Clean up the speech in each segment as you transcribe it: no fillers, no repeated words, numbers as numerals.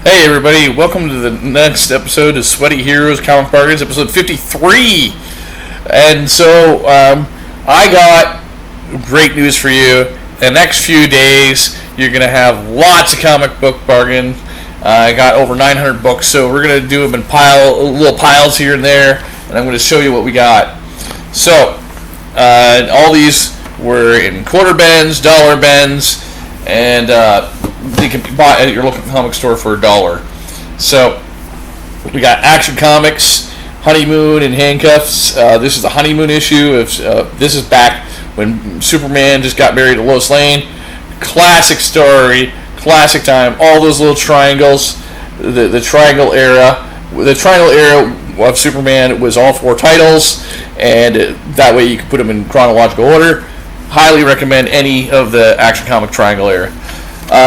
Hey everybody, welcome to the next episode of Sweaty Heroes Comic Bargains, episode 53. And so, I got great news for you. The next few days, you're going to have lots of comic book bargain. I got over 900 books, so we're going to do them in little piles here and there, and I'm going to show you what we got. So, all these were in quarter bins, dollar bins, and they can be bought at your local comic store for $1. So we got Action Comics, Honeymoon and Handcuffs. This is the Honeymoon issue. This is back when Superman just got married to Lois Lane. Classic story, classic time. All those little triangles, the triangle era. The triangle era of Superman was all 4 titles, and that way you could put them in chronological order. Highly recommend any of the Action Comic Triangle era.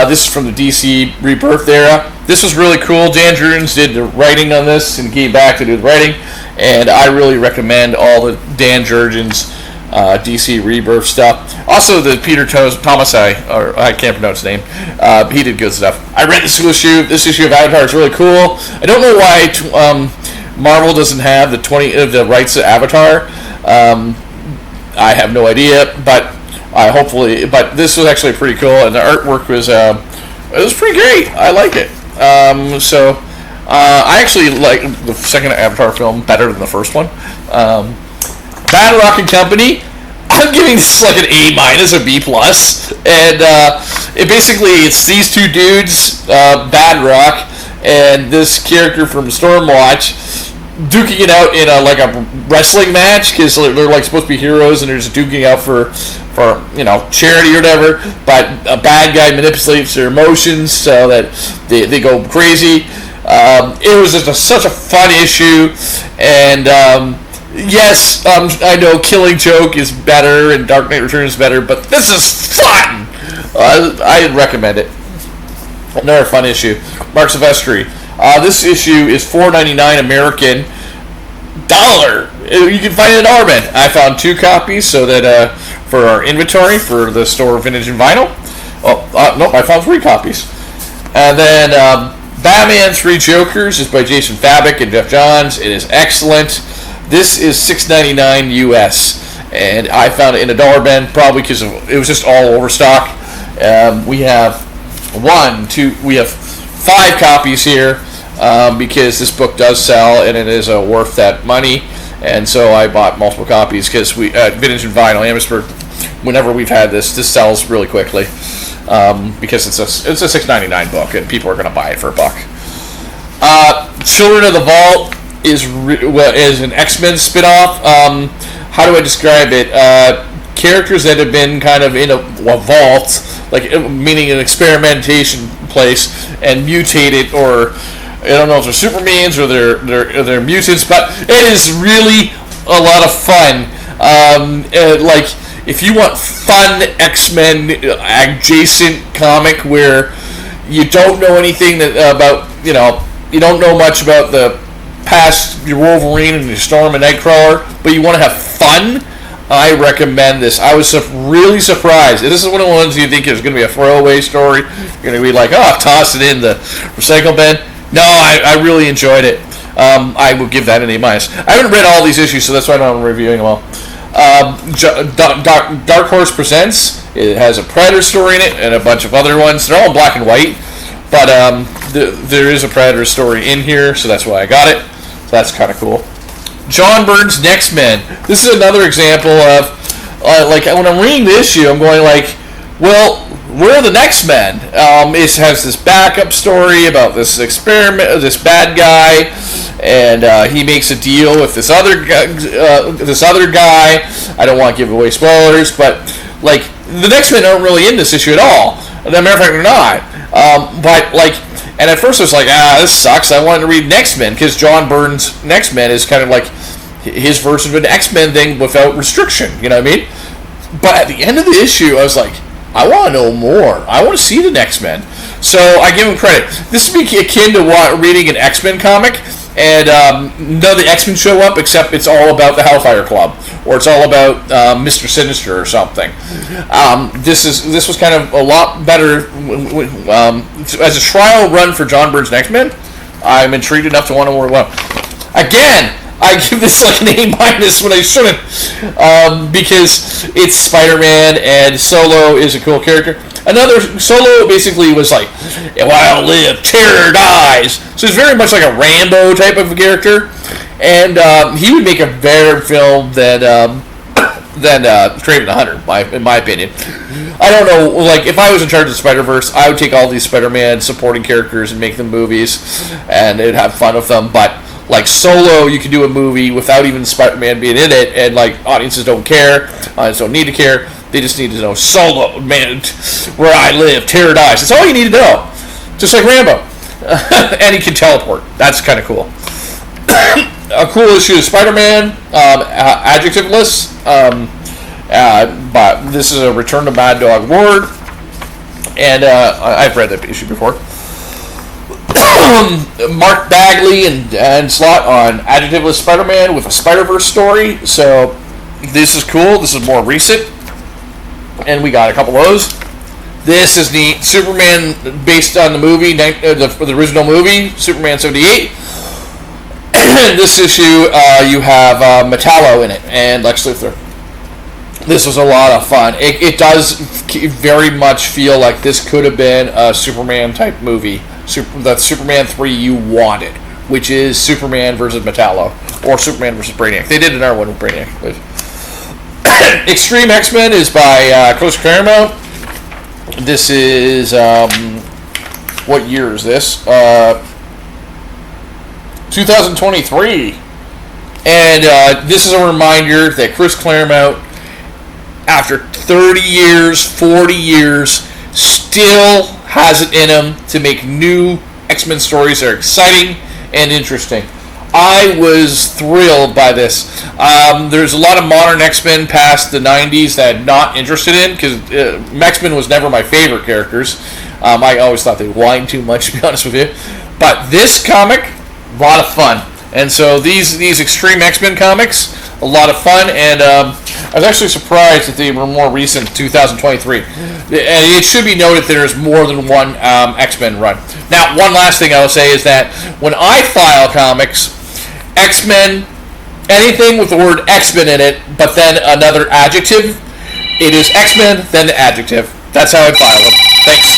This is from the DC Rebirth era. This was really cool. Dan Jurgens did the writing on this and came back to do the writing, and I really recommend all the Dan Jurgens DC Rebirth stuff. Also, the Peter Tomasi, or I can't pronounce his name. He did good stuff. I read this issue. This issue of Avatar is really cool. I don't know why Marvel doesn't have the rights to Avatar. I have no idea, but but this was actually pretty cool, and the artwork was pretty great. I like it. I actually like the second Avatar film better than the first one. Bad Rock and Company, I'm giving this like an A-, a B+, and it's these two dudes, Bad Rock and this character from Stormwatch, duking it out in a wrestling match, because they're like supposed to be heroes and they're just duking out for charity or whatever, but a bad guy manipulates their emotions so that they go crazy. It was just such a fun issue, and yes, I know Killing Joke is better and Dark Knight Returns is better, but this is fun! I recommend it. Another fun issue, Marks of Vestry. This issue is $4.99 American. $1. You can find it in $1. I found 2 copies so that for our inventory for the store Vintage and Vinyl. I found 3 copies. And then Batman 3 Jokers is by Jason Fabok and Jeff Johns. It is excellent. This is $6.99 US, and I found it in a $1 bin probably because it was just all overstock. We have 5 copies here. Because this book does sell and it is worth that money, and so I bought multiple copies because we at Vintage and Vinyl Amherstburg, whenever we've had this sells really quickly because it's a $6.99 book and people are going to buy it for $1. Children of the Vault is an X-Men spinoff. How do I describe it? Characters that have been kind of in a vault, like meaning an experimentation place, and mutated, or I don't know if they're Supermans or they're mutants, but it is really a lot of fun. If you want fun X-Men adjacent comic where you don't know anything about, you don't know much about the past, your Wolverine and your Storm and Nightcrawler, but you want to have fun, I recommend this. I was really surprised. This is one of the ones you think is going to be a throwaway story. You're going to be like, toss it in the recycle bin. No, I really enjoyed it. I would give that an A-. I haven't read all these issues, so that's why I'm reviewing them all. Dark Horse Presents. It has a Predator story in it and a bunch of other ones. They're all in black and white, but there is a Predator story in here, so that's why I got it. So that's kind of cool. John Byrne's Next Men. This is another example of when I'm reading the issue, I'm going well, where are the next men? It has this backup story about this experiment, this bad guy, and he makes a deal with this other guy. I don't want to give away spoilers, but the next men aren't really in this issue at all. As a matter of fact, they're not. And at first I was like, this sucks. I wanted to read Next Men because John Byrne's Next Men is kind of like his version of an X-Men thing without restriction. You know what I mean? But at the end of the issue, I was like, I want to know more. I want to see the X-Men. So I give him credit. This would be akin to reading an X-Men comic and none of the X-Men show up except it's all about the Hellfire Club, or it's all about Mr. Sinister or something. This was kind of a lot better as a trial run for John Byrne's X-Men. I'm intrigued enough to want to more. Well, again, I give this like an A- when I shouldn't, because it's Spider-Man and Solo is a cool character. Another Solo basically was like, "While live, terror dies." So he's very much like a Rambo type of character, and he would make a better film than Kraven the Hunter, in my opinion. I don't know, like, if I was in charge of Spider-Verse, I would take all these Spider-Man supporting characters and make them movies, and it'd have fun with them, but like Solo, you can do a movie without even Spider-Man being in it, and like audiences don't care, audiences don't need to care. They just need to know Solo, man, where I live, terror dies. That's all you need to know. Just like Rambo, and he can teleport. That's kind of cool. A cool issue of Spider-Man, adjectiveless, but this is a Return to Mad Dog Ward, and I've read that issue before. Mark Bagley and Slott on adjectiveless Spider-Man with a Spider-Verse story. So this is cool. This is more recent, and we got a couple of those. This is neat. Superman based on the movie, the original movie, Superman 78. This issue, you have Metallo in it and Lex Luthor. This was a lot of fun. It does very much feel like this could have been a Superman type movie. That Superman 3 you wanted, which is Superman versus Metallo, or Superman versus Brainiac. They did another one with Brainiac. Extreme X-Men is by Chris Claremont. This is, what year is this? 2023. And this is a reminder that Chris Claremont, after 30 years, 40 years, still has it in him to make new X-Men stories that are exciting and interesting. I was thrilled by this. There's a lot of modern X-Men past the 90s that I'm not interested in, because X-Men was never my favorite characters. I always thought they whined too much, to be honest with you. But this comic, a lot of fun. And so these Extreme X-Men comics, a lot of fun, and I was actually surprised that they were more recent, 2023. And it should be noted that there's more than one X-Men run. Now, one last thing I will say is that when I file comics, X-Men, anything with the word X-Men in it, but then another adjective, it is X-Men, then the adjective. That's how I file them. Thanks.